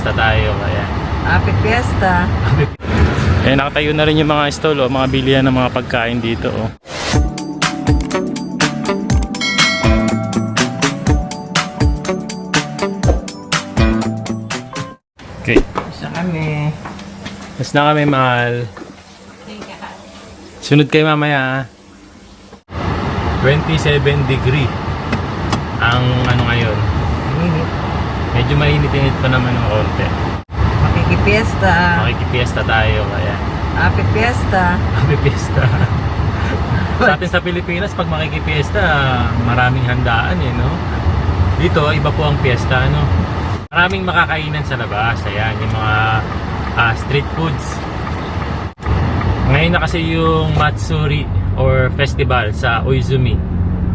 Fiesta tayo. Ayan. Happy Fiesta. Eh, nakatayo na rin yung mga stall, mga bilihan ng mga pagkain dito. Okay. Isa kami. Mas na kami, mahal. Sunod kayo mamaya. 27 degree ang ano ngayon. Init. Medyo mainit-init pa naman ng konti. Makikipiesta. Makikipiesta tayo. Ayan. Happy Fiesta. Happy Fiesta. Sa atin sa Pilipinas, pag makikipiesta, maraming handaan no? Dito, iba po ang fiesta, no? Maraming makakainan sa labas. Ayan, yung mga street foods. Ngayon na kasi yung Matsuri or festival sa Oizumi.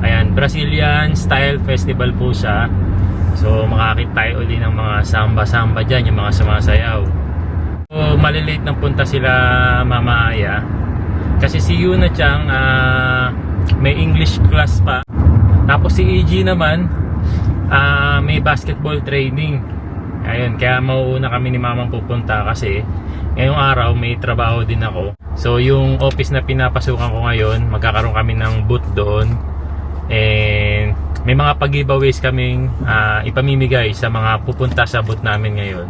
Ayan, Brazilian style festival po siya. So makakita tayo ulit ng mga samba-samba dyan, yung mga sumasayaw. So malilate ng punta sila Mama Aya. Kasi si Yuna Chang may English class pa. Tapos si EG naman may basketball training. Ayun, kaya mauuna kami ni Mamang pupunta kasi ngayong araw may trabaho din ako. So yung office na pinapasukan ko ngayon, magkakaroon kami ng booth doon. And may mga pag-giveaways kaming ipamimigay sa mga pupunta sa booth namin ngayon.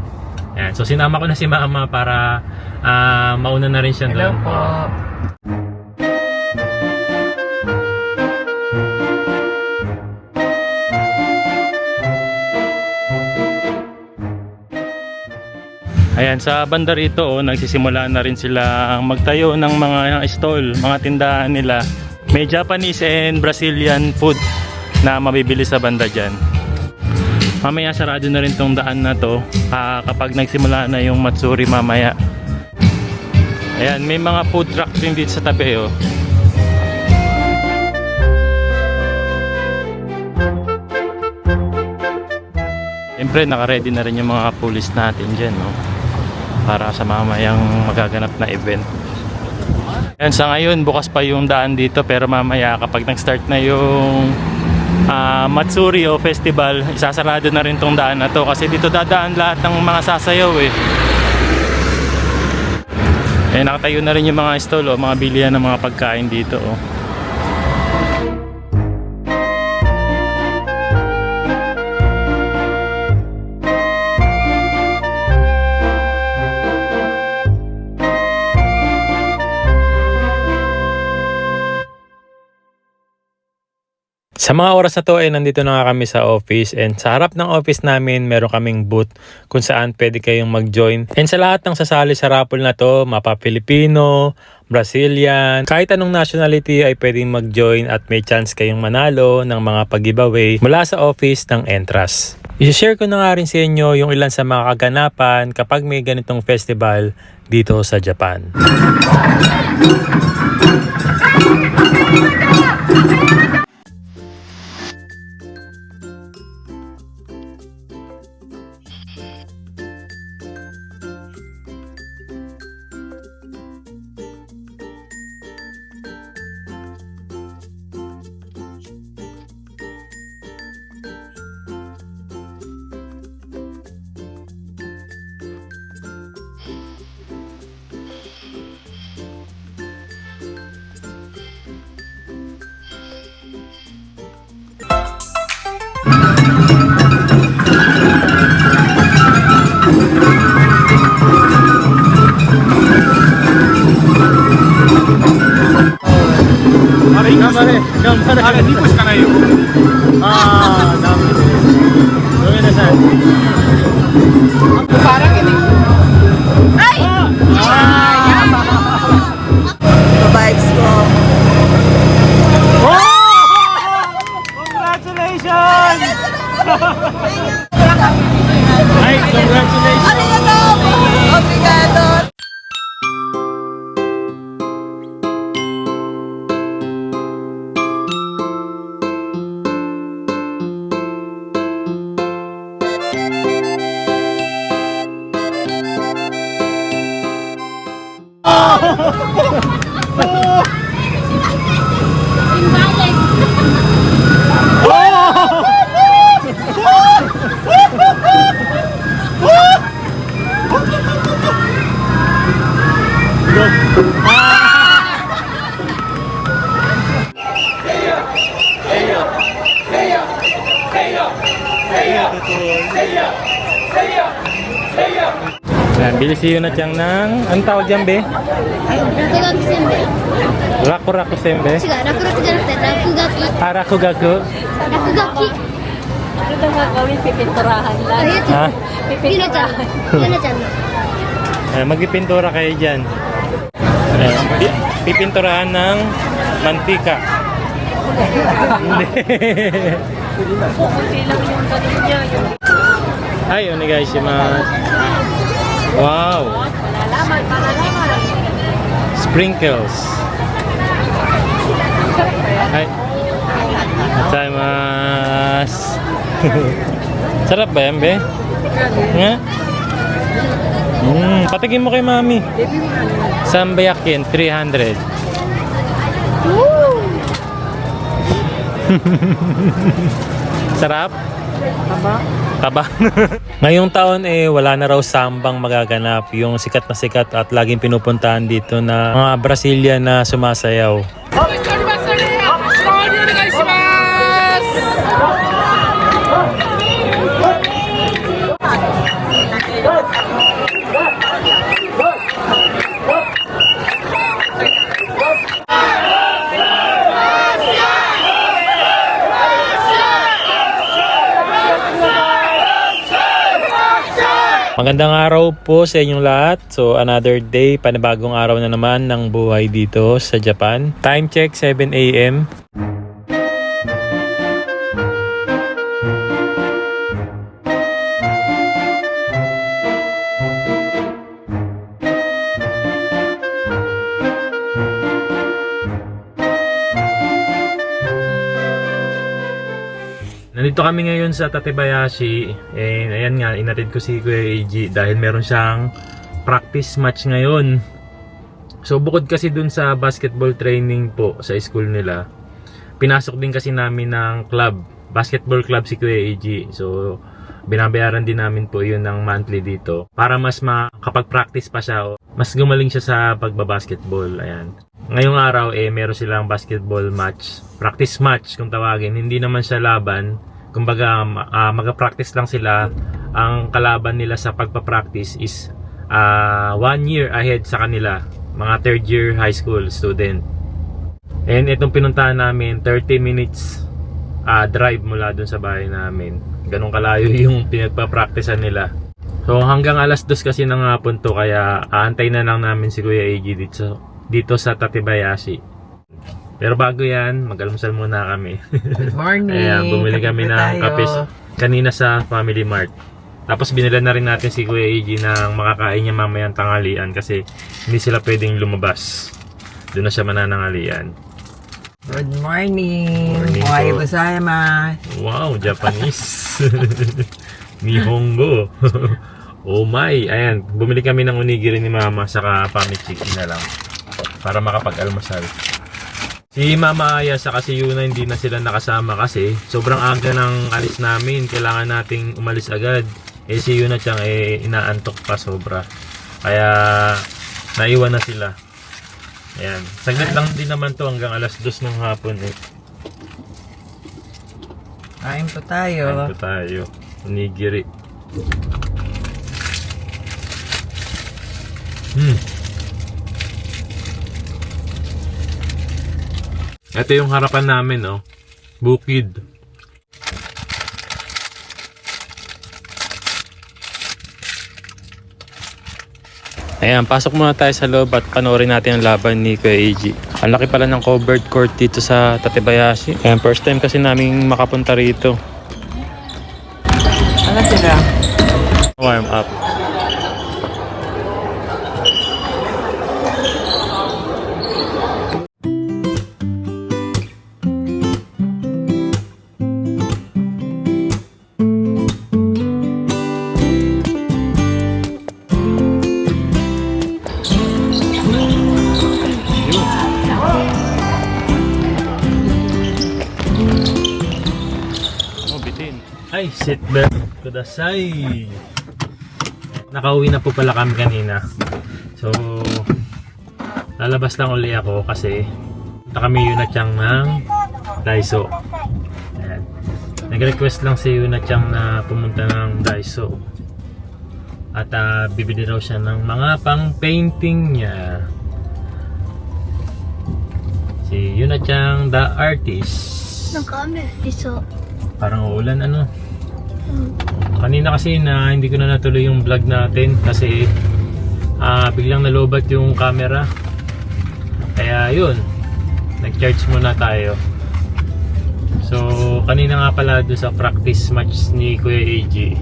Ayan. So sinama ko na si Mama para mauna na rin siya doon. Hello po. Ayan, sa banda rito nagsisimula na rin sila magtayo ng mga stall, mga tindahan nila. May Japanese and Brazilian food na mabibili sa banda dyan. Mamaya sarado na rin tong daan na to kapag nagsimula na yung Matsuri mamaya. Ayan, may mga food truck din dito sa tabi. Siyempre naka-ready na rin yung mga pulis natin dyan, no? Para sa mamayang magaganap na event. Ayan, sa ngayon bukas pa yung daan dito, pero mamaya kapag nag-start na yung Matsuri o festival, isasarado na rin tong daan na to kasi dito dadaan lahat ng mga sasayaw nakatayo na rin yung mga stall mga bilihan ng mga pagkain dito Sa mga oras na to ay nandito na nga kami sa office, and sa harap ng office namin meron kaming booth kung saan pwede kayong mag-join. And sa lahat ng sasali sa raffle na to, mapa Pilipino, Brazilian, kahit anong nationality ay pwedeng mag-join at may chance kayong manalo ng mga pag-giveaway mula sa office ng Entras. I-share ko na nga rin sa inyo yung ilan sa mga kaganapan kapag may ganitong festival dito sa Japan. Ada 2個しかないよ。ああ、ダメです。ごめんなさい。Parang ini. Ay! Vibes ko. Congratulations! Ay, congratulations! Arigato! Obrigado! Bili si Yuna Chang ng... Anong tawag dyan, be? 落書きせんべい。 Raku-raku sembe? 違う、落書きじゃなくて落書き。 Ah, raku-gaku? 落書き。 Ano ito nga gawin? Pipinturahan lang. Ah, yun. Ha? Yun na dyan. Yun na dyan. Magpipintura kayo dyan. Pipinturahan ng mantika. Hindi. Kunti lang yung ganun niya. Hi, onegaishimasu. Wow. Malalaman. Sprinkles. Hi. Gozaimasu. Sarap ba yan, be? Nga? Patigin mo kay mami. Sambayakin, 300. Sarap? Taba. Ngayong taon wala na raw sambang magaganap. Yung sikat na sikat at laging pinupuntahan dito na mga Brazilian na sumasayaw. Magandang araw po sa inyong lahat. So another day, panibagong araw na naman ng buhay dito sa Japan. Time check 7 AM. Nandito kami ngayon sa Tatebayashi. Ayan nga, inatid ko si Kuya Eiji dahil meron siyang practice match ngayon. So bukod kasi dun sa basketball training po sa school nila, pinasok din kasi namin ng club, basketball club si Kuya Eiji. So binabayaran din namin po yun ng monthly dito para mas makapag-practice pa siya, mas gumaling siya sa pagbabasketball. Ayan. Ngayong araw meron silang basketball match, practice match kung tawagin. Hindi naman siya laban, kumbaga mag-practice lang sila. Ang kalaban nila sa pagpa-practice is 1 year ahead sa kanila, mga third year high school student. And itong pinuntahan namin, 30 minutes drive mula dun sa bahay namin. Ganun kalayo yung pinagpa-practicean nila. So hanggang alas 2 kasi ng hapon to, kaya aantay na lang namin si Kuya Eiji dito sa Tatebayashi. Pero bago yan, mag-almusal muna kami. Good morning. Ayan, bumili kami ng kape kanina sa Family Mart. Tapos binila na rin natin si Kuya Eiji ng makakain niya mamayang tanghalian kasi hindi sila pwedeng lumabas. Doon na siya mananangalian. Good morning. Morning po. Ohayo gozaimasu. Wow, Japanese. Nihongo. Oh my. Ayan, bumili kami ng onigiri ni Mama saka pamichiki na lang para makapag-almusal. Si Mama Aya saka si Yuna hindi na sila nakasama kasi sobrang aga ng alis namin. Kailangan nating umalis agad. Si Yuna Chang inaantok pa sobra. Kaya naiwan na sila. Ayan. Saglit lang din naman to hanggang alas 2 ng hapon Kain po tayo. Kain po tayo. Onigiri. Ito yung harapan namin, oh. Bukid. Ayan, pasok muna tayo sa loob at panoorin natin ang laban ni Kuya Eiji. Ang laki pala ng covered court dito sa Tatebayashi. Ayan, first time kasi namin makapunta rito. Ano sila? Warm up. Ay, seatbelt kudasai. Nakauwi na po pala kami kanina. So, lalabas lang uli ako kasi punta kami Yuna Chang ng Daiso. Ayan. Nag-request lang si Yuna Chang na pumunta ng Daiso. At bibili raw siya ng mga pang-painting niya. Si Yuna-chan, the artist. なんか雨降りそう。 Parang uulan ano. Kanina kasi na hindi ko na natuloy yung vlog natin kasi biglang nalobat yung camera. Kaya yun, nag-charge muna tayo. So kanina nga pala doon sa practice match ni Kuya AJ,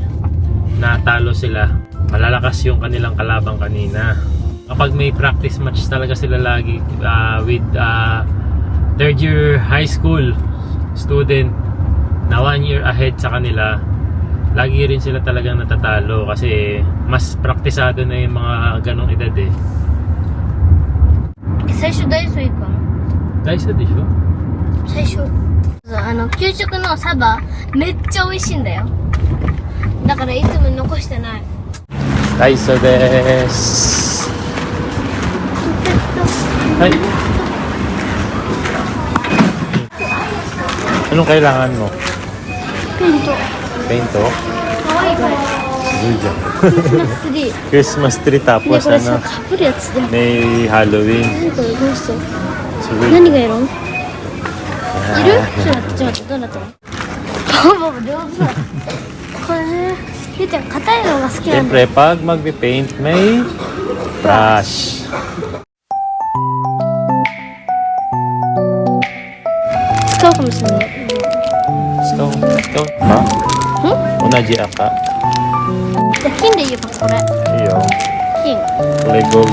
natalo sila. Malalakas yung kanilang kalabang kanina. Kapag may practice match talaga sila lagi with third year high school student na 1 year ahead sa kanila, lagi rin sila talagang natatalo kasi mas praktisado na yung mga ganong edad eh. 最初ダイソー行くの？ Daiso de sho? 最初。給食のサバ、めっちゃ美味しいんだよ。だからいつも残してない。 Daiso desu. Ay. Anong kailangan mo? ペント。 Painto? かわいいこれ。 Good job. クリスマスツリー。 Christmas tree ね、 tapos これさ、 ano, かぶるやつで。 may Halloween. 何これどうして？ Sweet. 何がいるの？いる？ちょっと待って、どうなったの？パパ上手だ。これね、ゆうちゃん硬いのが好きなんだよ。 Siyempre, pag magbe-paint, may brush. Ikaw ka masaya. Ikaw, ha? Unaji aka? 金で言えばこれ。 Iyo. 金。 Kulay gold.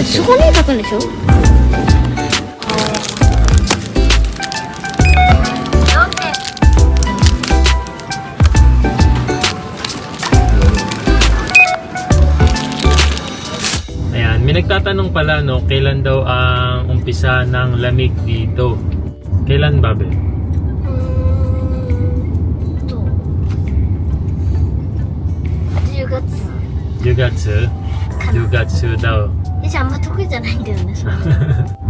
そこに書くんでしょ？ Ayan, may nagtatanong pala no, kailan daw ang umpisa ng lamig dito? Kailan ba, be? 10月。 10月? 10月daw. じゃああんま得意じゃないんだよね。それ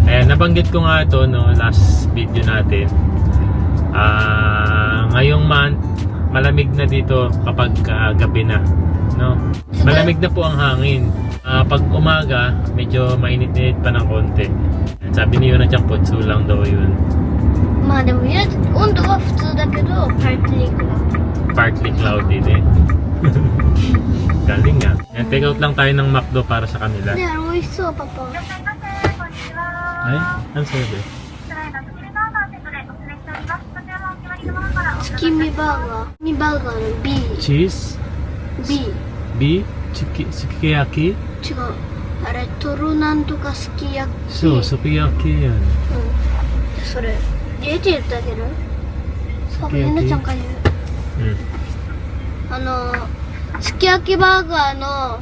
Ayan, nabanggit ko nga ito no, last video natin. Ngayong month, malamig na dito kapag gabi na. No? Malamig na po ang hangin. Pag umaga, medyo mainit-init pa ng konti. Sabi ni Yuna-chan, Potsu lang daw yun. まあでも温度は普通だけどパーティークラウ Partly cloudy din. Galing nga. Yan, take out lang tayo ng McDo para sa kanila. ド。ね、あれ美味しそうパパ。 Ay, ano sabi? 月見バーガー。月見バーガーの B。 Cheese? B。 B? Sukiyaki? 違う。あれトロなんとかすき焼き。そう、sukiyaki yan. うん。それ。エイジ言ってあげる？パパ、ゆなちゃんから言う。 すき焼きバーガーの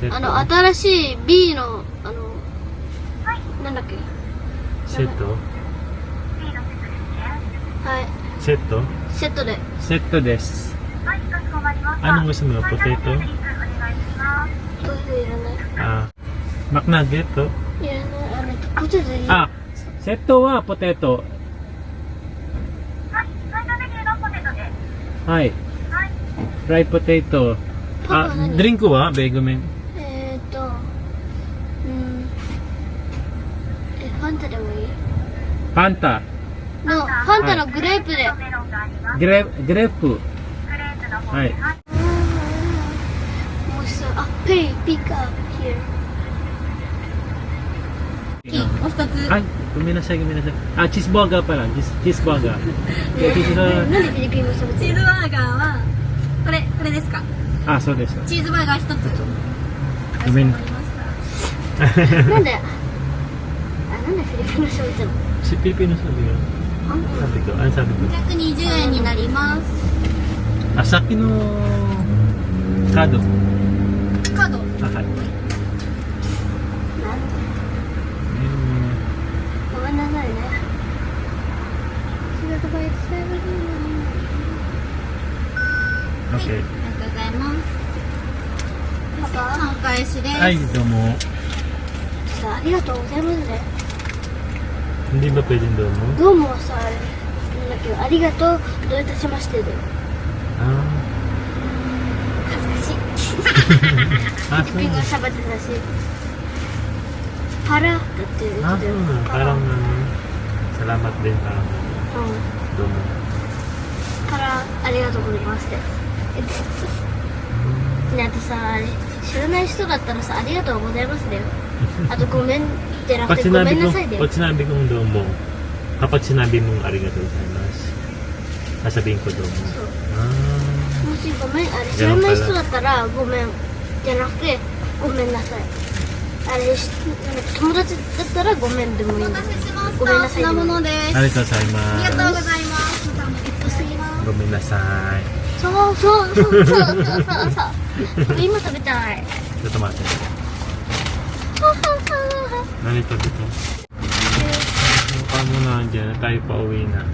新しい B のなんだっけ？ Seto? はい。 Seto? セットで。 Seto des. Anong gusto mo? Potato? トリュフいらない。 McNugget to? いらない。ポテトいい。 Seto wa potato. はい。Fried potato. パパ何？ Drink wa? Begomen. ファンタでもいい？ Fanta. ファンタのグレープで。Grape. はい。もうさ、Pay, pick up here. お二つ。 Ay, guminasay. Cheeseburger pala. Cheeseburger. なんでフィリピン語喋ってる？チーズバーガーはこれですか？そうです。チーズバーガー一つ。ごめん。なんでなんでフィリピン語喋ってるの？ Si Pilipino sabi ko. Ano sabi ko? 220円になります。 Asaki no kado. カード。はい。ごめんなさいね。Okay. ありがとうございます。パパ、お返しです。Ay, domo. さ、ありがとうございますね。 Hindi ba pwedeng domo? どうもはさ、なんだっけ、ありがとう、どういたしましてで。Ah, Pilipino siya ba din kasi? Para, dati, parang salamat din parang doon. からありがとうございますってね、あとさ、あれ知らない人だったらさ、ありがとうございますだよ。あとごめんってなく Pag てごめ sinabi ん ko, なさいだよ。 pag sinabi kong domo, kapag sinabi mong arigatou gozaimasu, sasabihin ko domo. そう Ah. もしごめん、あれ知らない人だったらごめんじゃなくてごめんなさい。あれ友達だったらごめんでもいいんだよ。ごめんなさいでもいい。品物です。ありがとうございまありがとうごす。ざいます。いっぱいすぎます。ごめんなさい。そうそうそうそうそうそう今食べたい。ちょっと待って。何食べた? Mukha mo na dyan, tayo pa uwi na.